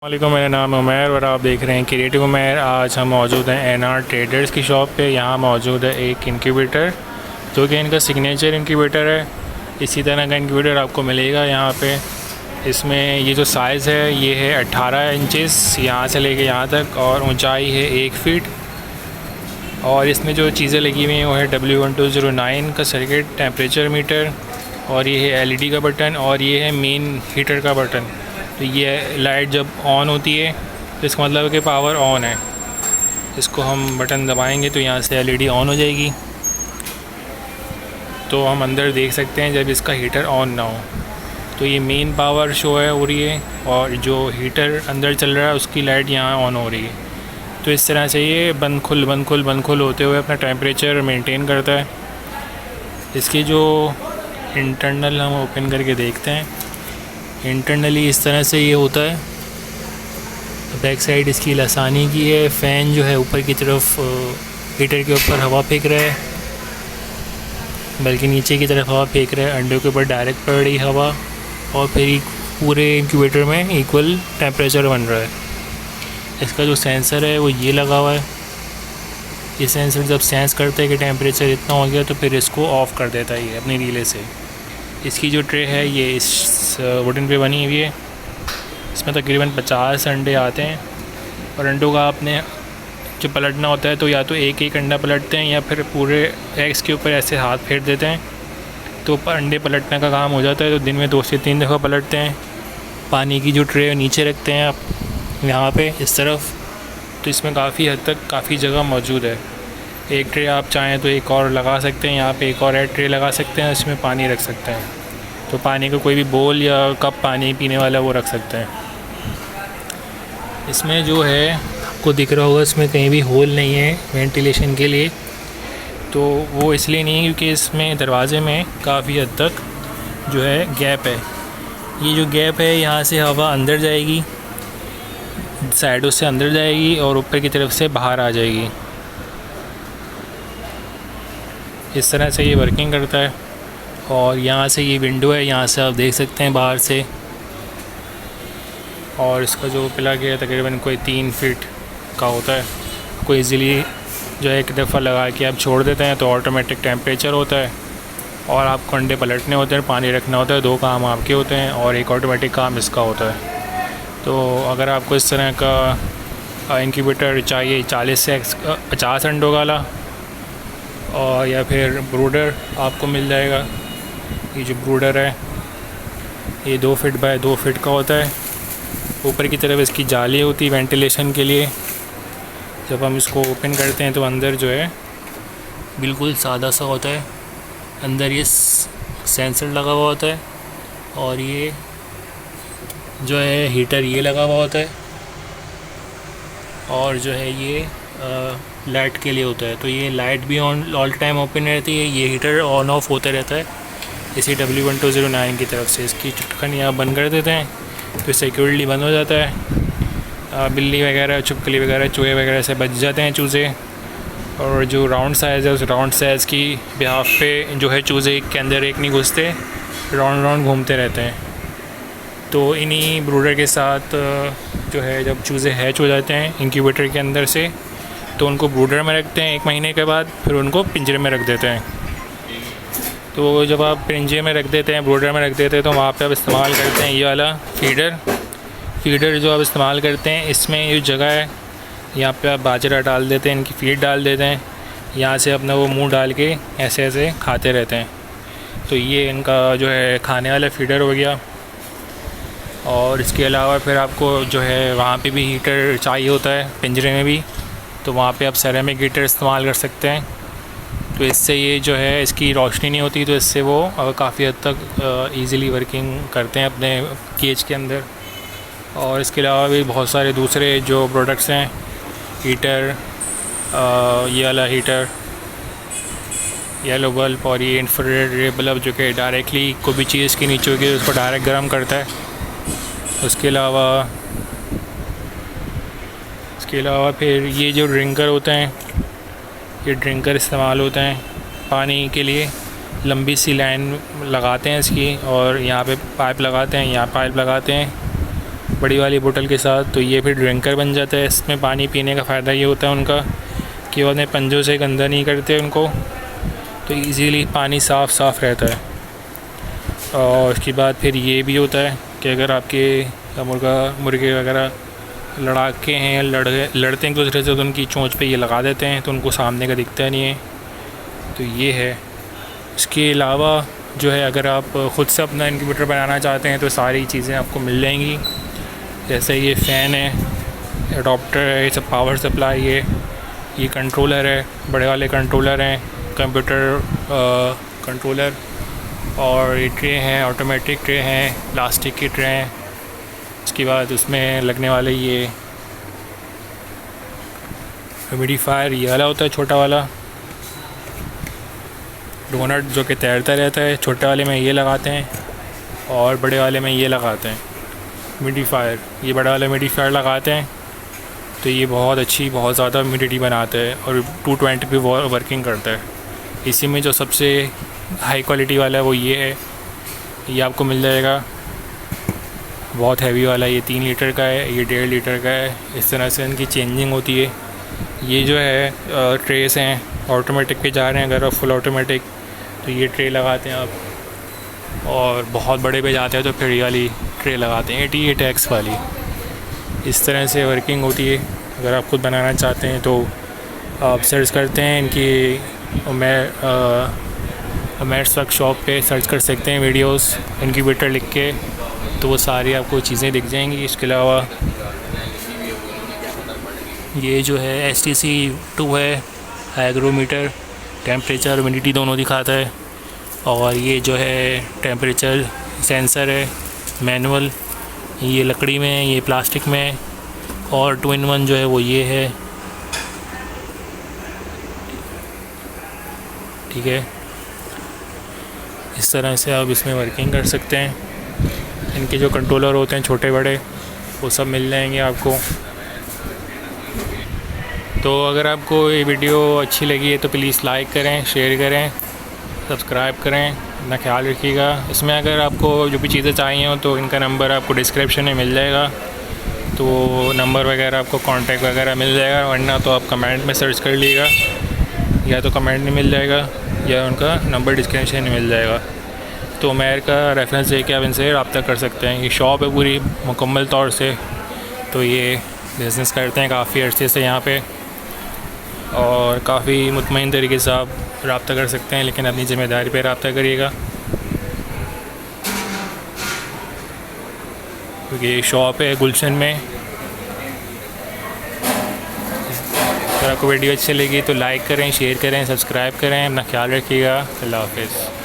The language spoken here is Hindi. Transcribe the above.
वालेकुम, मेरा नाम है उमैर और आप देख रहे हैं क्रिएटिव उमैर। आज हम मौजूद हैं एनआर ट्रेडर्स की शॉप पे। यहाँ मौजूद है एक इंक्यूबेटर जो कि इनका सिग्नेचर इंक्यूबेटर है। इसी तरह का इंक्यूबेटर आपको मिलेगा यहाँ पे। इसमें ये जो साइज़ है ये है 18 इंचेस यहाँ से लेके यहाँ तक, और ऊंचाई है 1 फीट। और इसमें जो चीज़ें लगी हुई हैं वो है W1209 का सर्किट, टेम्परेचर मीटर, और ये है LED का बटन, और ये है मेन हीटर का बटन। तो ये लाइट जब ऑन होती है तो इसका मतलब है कि पावर ऑन है। इसको हम बटन दबाएंगे तो यहाँ से LED ऑन हो जाएगी। तो हम अंदर देख सकते हैं जब इसका हीटर ऑन ना हो तो ये मेन पावर शो हो रही है, और जो हीटर अंदर चल रहा है उसकी लाइट यहाँ ऑन हो रही है। तो इस तरह से ये बंद खुल होते हुए अपना टेम्परेचर मेंटेन करता है। इसकी जो इंटरनल हम ओपन करके देखते हैं, इंटरनली इस तरह से ये होता है। बैक साइड इसकी लसानी की है। फ़ैन जो है ऊपर की तरफ हीटर के ऊपर हवा फेंक रहा है, बल्कि नीचे की तरफ हवा फेंक रहा है। अंडे के ऊपर डायरेक्ट पड़ रही हवा, और फिर पूरे इंक्यूबेटर में इक्वल टेम्परेचर बन रहा है। इसका जो सेंसर है वो ये लगा हुआ है। ये सेंसर जब सेंस करता है कि टेम्परेचर इतना हो गया तो फिर इसको ऑफ़ कर देता है ये अपनी रिले से। इसकी जो ट्रे है ये इस वुडन पे बनी हुई है। इसमें तकरीबन 50 अंडे आते हैं, और अंडों का आपने जो पलटना होता है तो या तो एक एक अंडा पलटते हैं या फिर पूरे एग्स के ऊपर ऐसे हाथ फेर देते हैं तो अंडे पलटने का काम हो जाता है। तो दिन में 2 से 3 दफ़ा पलटते हैं। पानी की जो ट्रे नीचे रखते हैं आप यहाँ पे इस तरफ, तो इसमें काफ़ी हद तक काफ़ी जगह मौजूद है। एक ट्रे आप चाहें तो एक और लगा सकते हैं, यहाँ पे एक और ट्रे लगा सकते हैं, इसमें पानी रख सकते हैं। तो पानी का कोई भी बोल या कप पानी पीने वाला वो रख सकते हैं। इसमें जो है आपको दिख रहा होगा, इसमें कहीं भी होल नहीं है वेंटिलेशन के लिए। तो वो इसलिए नहीं है क्योंकि इसमें दरवाज़े में काफ़ी हद तक जो है गैप है। ये जो गैप है यहाँ से हवा अंदर जाएगी, साइडों से अंदर जाएगी और ऊपर की तरफ से बाहर आ जाएगी। इस तरह से ये वर्किंग करता है। और यहाँ से ये विंडो है, यहाँ से आप देख सकते हैं बाहर से। और इसका जो प्लग है तकरीबन कोई 3 फीट का होता है। कोई इजीली जो है एक दफ़ा लगा के आप छोड़ देते हैं तो ऑटोमेटिक टेम्परेचर होता है, और आपको अंडे पलटने होते हैं, पानी रखना होता है। 2 काम आपके होते हैं और एक ऑटोमेटिक काम इसका होता है। तो अगर आपको इस तरह का इंक्यूबेटर चाहिए 40 से 50 अंडों वाला, और या फिर ब्रूडर आपको मिल जाएगा। ये जो ब्रूडर है ये 2 फीट बाय 2 फीट का होता है। ऊपर की तरफ इसकी जाली होती है वेंटिलेशन के लिए। जब हम इसको ओपन करते हैं तो अंदर जो है बिल्कुल सादा सा होता है। अंदर ये सेंसर लगा हुआ होता है, और ये जो है हीटर ये लगा हुआ होता है, और जो है ये लाइट के लिए होता है। तो ये लाइट भी ऑल टाइम ओपन रहती है, ये हीटर ऑन ऑफ होता रहता है। इसी W1209 की तरफ से इसकी चुटकन यहाँ बंद कर देते हैं तो सिक्योरली बंद हो जाता है। बिल्ली वगैरह, छिपकली वगैरह, चूहे वगैरह से बच जाते हैं चूज़े। और जो राउंड साइज़ है उस राउंड साइज़ की बिहाफ पे जो है चूज़े के अंदर एक नहीं घुसते, राउंड घूमते रहते हैं। तो इन्हीं ब्रूडर के साथ जो है जब चूज़े हैच हो जाते हैं इंक्यूबेटर के अंदर से तो उनको ब्रूडर में रखते हैं 1 महीने के बाद, फिर उनको पिंजरे में रख देते हैं। तो जब आप पिंजरे में रख देते हैं, ब्रूडर में रख देते हैं, तो वहाँ पे आप इस्तेमाल करते हैं ये वाला फीडर जो आप इस्तेमाल करते हैं। इसमें ये जगह है, यहाँ पे आप बाजरा डाल देते हैं, इनकी फीड डाल देते हैं, यहाँ से अपना वो मुंह डाल के ऐसे ऐसे खाते रहते हैं। तो ये इनका जो है खाने वाला फीडर हो गया। और इसके अलावा फिर आपको जो है वहाँ पे भी हीटर चाहिए होता है पिंजरे में भी, तो वहाँ पे आप सेरेमिक हीटर इस्तेमाल कर सकते हैं। तो इससे ये जो है इसकी रोशनी नहीं होती, तो इससे वो काफ़ी हद तक ईज़िली वर्किंग करते हैं अपने केज के अंदर। और इसके अलावा भी बहुत सारे दूसरे जो प्रोडक्ट्स हैं, हीटर, ये वाला हीटर, येलो बल्ब, और ये इंफ्रारेड बल्ब जो कि डायरेक्टली कोई भी चीज़ के नीचे होगी उसको डायरेक्ट गर्म करता है। उसके अलावा फिर ये जो ड्रिंकर होते हैं, ये ड्रिंकर इस्तेमाल होते हैं पानी के लिए। लंबी सी लाइन लगाते हैं इसकी, और यहाँ पे पाइप लगाते हैं, यहाँ पाइप लगाते हैं, बड़ी वाली बोतल के साथ। तो ये फिर ड्रिंकर बन जाता है। इसमें पानी पीने का फ़ायदा ये होता है उनका कि वो अपने पंजों से गंदा नहीं करते उनको, तो इजीली पानी साफ़ रहता है। और उसके बाद फिर ये भी होता है कि अगर आपके मुर्गे वगैरह लड़ाके हैं, लड़ते हैं एक दूसरे से, तो उनकी चोंच पे ये लगा देते हैं, तो उनको सामने का दिखता नहीं है। तो ये है। इसके अलावा जो है, अगर आप ख़ुद से अपना इनक्यूबेटर बनाना चाहते हैं तो सारी चीज़ें आपको मिल जाएंगी। जैसे ये फ़ैन है, अडॉप्टर है, ये सब पावर सप्लाई है, ये कंट्रोलर है, बड़े वाले कंट्रोलर हैं, कंप्यूटर कंट्रोलर, और ये ट्रे हैं, ऑटोमेटिक ट्रे हैं, प्लास्टिक के ट्रे हैं। उसके बाद उसमें लगने वाले ये ह्यूमिडिफायर, ये वाला होता है छोटा वाला डोनट जो कि तैरता रहता है। छोटे वाले में ये लगाते हैं और बड़े वाले में ये लगाते हैं ह्यूमिडिफायर। ये बड़ा वाला ह्यूमिडिफायर लगाते हैं तो ये बहुत ज़्यादा ह्यूमिडिटी बनाता है और 220 पे वर्किंग करता है। इसी में जो सबसे हाई क्वालिटी वाला है वो ये है, ये आपको मिल जाएगा। बहुत हैवी वाला, ये 3 लीटर का है, ये 1.5 लीटर का है। इस तरह से इनकी चेंजिंग होती है। ये जो है ट्रेस हैं, ऑटोमेटिक पे जा रहे हैं। अगर आप फुल ऑटोमेटिक तो ये ट्रे लगाते हैं आप, और बहुत बड़े पे जाते हैं तो फिर ये वाली ट्रे लगाते हैं 88X वाली। इस तरह से वर्किंग होती है। अगर आप खुद बनाना चाहते हैं तो आप सर्च करते हैं इनकी मेट्स वर्कशॉप पे सर्च कर सकते हैं वीडियोस इनक्यूबेटर लिख के, तो वो सारी आपको चीज़ें दिख जाएंगी। इसके अलावा ये जो है STC2 है, हाइग्रोमीटर, टेम्परेचर ह्यूमिडिटी दोनों दिखाता है। और ये जो है टेम्परेचर सेंसर है, मैनुअल, ये लकड़ी में है, ये प्लास्टिक में है। और 2-in-1 जो है वो ये है, ठीक है। इस तरह से आप इसमें वर्किंग कर सकते हैं। इनके जो कंट्रोलर होते हैं छोटे बड़े, वो सब मिल जाएंगे आपको। तो अगर आपको ये वीडियो अच्छी लगी है तो प्लीज़ लाइक करें, शेयर करें, सब्सक्राइब करें। अपना ख्याल रखिएगा। इसमें अगर आपको जो भी चीज़ें चाहिए हो तो इनका नंबर आपको डिस्क्रिप्शन में मिल जाएगा, तो नंबर वगैरह आपको कांटेक्ट वगैरह मिल जाएगा। वरना तो आप कमेंट में सर्च कर लीजिएगा, या तो कमेंट में मिल जाएगा या उनका नंबर डिस्क्रिप्शन में मिल जाएगा। तो मेयर का रेफरेंस दे के आप इनसे रब्ता कर सकते हैं। ये शॉप है पूरी मुकम्मल तौर से, तो ये बिज़नेस करते हैं काफ़ी अर्से से यहाँ पे, और काफ़ी मुतमईन तरीके से आप रब्ता कर सकते हैं, लेकिन अपनी ज़िम्मेदारी पे रब्ता करिएगा, क्योंकि ये शॉप है गुलशन में। अगर आपको वीडियो अच्छी लगी तो लाइक करें, शेयर करें, सब्सक्राइब करें। अपना ख्याल रखिएगा। अल्लाह हाफ़िज़।